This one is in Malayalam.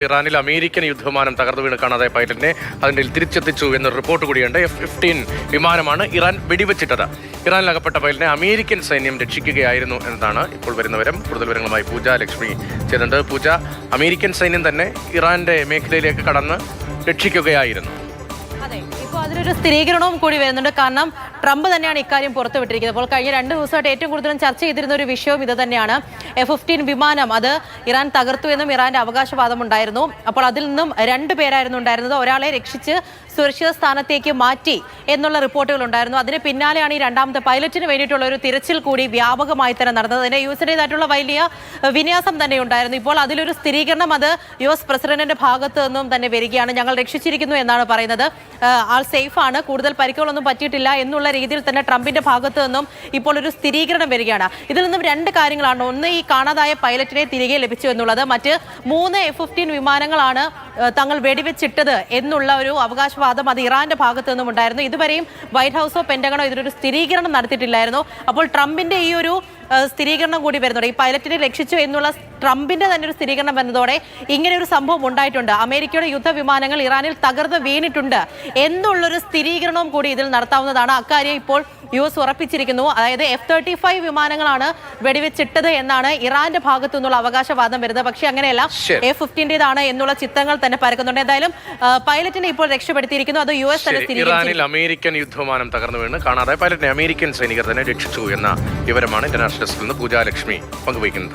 ഇറാനിൽ അമേരിക്കൻ യുദ്ധവിമാനം തകർന്നു വീണ് കാണാതായ പൈലറ്റിനെ അതിൻ്റെ തിരിച്ചെത്തിച്ചു എന്നൊരു റിപ്പോർട്ട് കൂടിയുണ്ട്. F-15 വിമാനമാണ് ഇറാൻ വെടിവെച്ചിട്ടത്. ഇറാനിലകപ്പെട്ട പൈലറ്റിനെ അമേരിക്കൻ സൈന്യം രക്ഷിക്കുകയായിരുന്നു എന്നതാണ് ഇപ്പോൾ വരുന്ന വിവരം. കൂടുതൽ വിവരങ്ങളുമായി പൂജ ലക്ഷ്മി ചെയ്യുന്നുണ്ട്. പൂജ, അമേരിക്കൻ സൈന്യം തന്നെ ഇറാന്റെ മേഖലയിലേക്ക് കടന്ന് രക്ഷിക്കുകയായിരുന്നു. അതെ, ഇപ്പോൾ അതിലൊരു സ്ഥിരീകരണവും കൂടി വരുന്നുണ്ട്. കാരണം ട്രംപ് തന്നെയാണ് ഇക്കാര്യം പുറത്തുവിട്ടിരിക്കുന്നത്. അപ്പോൾ കഴിഞ്ഞ 2 ദിവസമായിട്ട് ഏറ്റവും കൂടുതലും ചർച്ച ചെയ്തിരുന്ന ഒരു വിഷയവും ഇത് തന്നെയാണ്. F-15 വിമാനം അത് ഇറാൻ തകർത്തു എന്നും ഇറാന്റെ അവകാശവാദം ഉണ്ടായിരുന്നു. അപ്പോൾ അതിൽ നിന്നും 2 പേരായിരുന്നു ഉണ്ടായിരുന്നത്. ഒരാളെ രക്ഷിച്ച് സുരക്ഷിത സ്ഥാനത്തേക്ക് മാറ്റി എന്നുള്ള റിപ്പോർട്ടുകൾ ഉണ്ടായിരുന്നു. അതിന് പിന്നാലെയാണ് ഈ രണ്ടാമത്തെ പൈലറ്റിന് വേണ്ടിയിട്ടുള്ള ഒരു തിരച്ചിൽ കൂടി വ്യാപകമായി തന്നെ നടന്നത്. അതിന് യുഎസിൻ്റെതായിട്ടുള്ള വലിയ വിന്യാസം തന്നെ ഉണ്ടായിരുന്നു. ഇപ്പോൾ അതിലൊരു സ്ഥിരീകരണം അത് US പ്രസിഡന്റിന്റെ ഭാഗത്ത് നിന്നും തന്നെ വരികയാണ്. ഞങ്ങൾ രക്ഷിച്ചിരിക്കുന്നു എന്നാണ് പറയുന്നത്. ആൾ സേഫാണ്, കൂടുതൽ പരിക്കുകളൊന്നും പറ്റിയിട്ടില്ല എന്നുള്ള രീതിയിൽ തന്നെ ട്രംപിന്റെ ഭാഗത്ത് നിന്നും ഇപ്പോൾ ഒരു സ്ഥിരീകരണം വരികയാണ്. ഇതിൽ നിന്നും 2 കാര്യങ്ങളാണ്. ഒന്ന്, ഈ കാണാതായ പൈലറ്റിനെ തിരികെ ലഭിച്ചു എന്നുള്ളത്. മറ്റ് 3 F-15 വിമാനങ്ങളാണ് തങ്ങൾ വെടിവെച്ചിട്ടത് എന്നുള്ള ഒരു അവകാശവാദം അത് ഇറാന്റെ ഭാഗത്തു നിന്നും ഉണ്ടായിരുന്നു. ഇതുവരെയും വൈറ്റ് ഹൗസോ പെന്റഗണോ ഇതിനൊരു സ്ഥിരീകരണം നടത്തിയിട്ടില്ലായിരുന്നു. അപ്പോൾ ട്രംപിന്റെ ഈ ഒരു സ്ഥിരീകരണം കൂടി വരുന്നതോടെ, ഈ പൈലറ്റിനെ രക്ഷിച്ചു എന്നുള്ള ട്രംപിന്റെ തന്നെ ഒരു സ്ഥിരീകരണം വരുന്നതോടെ ഇങ്ങനെ ഒരു സംഭവം ഉണ്ടായിട്ടുണ്ട്, അമേരിക്കയുടെ യുദ്ധവിമാനങ്ങൾ ഇറാനിൽ തകർന്ന് വീണിട്ടുണ്ട് എന്നുള്ളൊരു സ്ഥിരീകരണവും കൂടി ഇതിൽ നടത്താവുന്നതാണ്. അക്കാര്യം ഇപ്പോൾ US ഉറപ്പിച്ചിരിക്കുന്നു. അതായത് F-35 വിമാനങ്ങളാണ് വെടിവെച്ചിട്ടത് എന്നാണ് ഇറാന്റെ ഭാഗത്തു നിന്നുള്ള അവകാശവാദം വരുന്നത്. പക്ഷേ അങ്ങനെയല്ല, F-15 എന്നുള്ള ചിത്രങ്ങൾ തന്നെ പരക്കുന്നുണ്ട്. എന്തായാലും പൈലറ്റിനെ ഇപ്പോൾ രക്ഷപ്പെടുത്തിയിരിക്കുന്നു. അത് US തന്നെ സ്ഥിരീകരിച്ചു. ഇറാനിൽ അമേരിക്കൻ യുദ്ധവിമാനം തകർന്നു വീണ് കാണാതായ പൈലറ്റിനെ അമേരിക്കൻ സൈനികർ തന്നെ രക്ഷിച്ചു എന്ന വിവരമാണ് ഇന്റർനാഷണൽ ഡെസ്കിൽ നിന്ന് പൂജ ലക്ഷ്മി പങ്കുവയ്ക്കുന്നത്.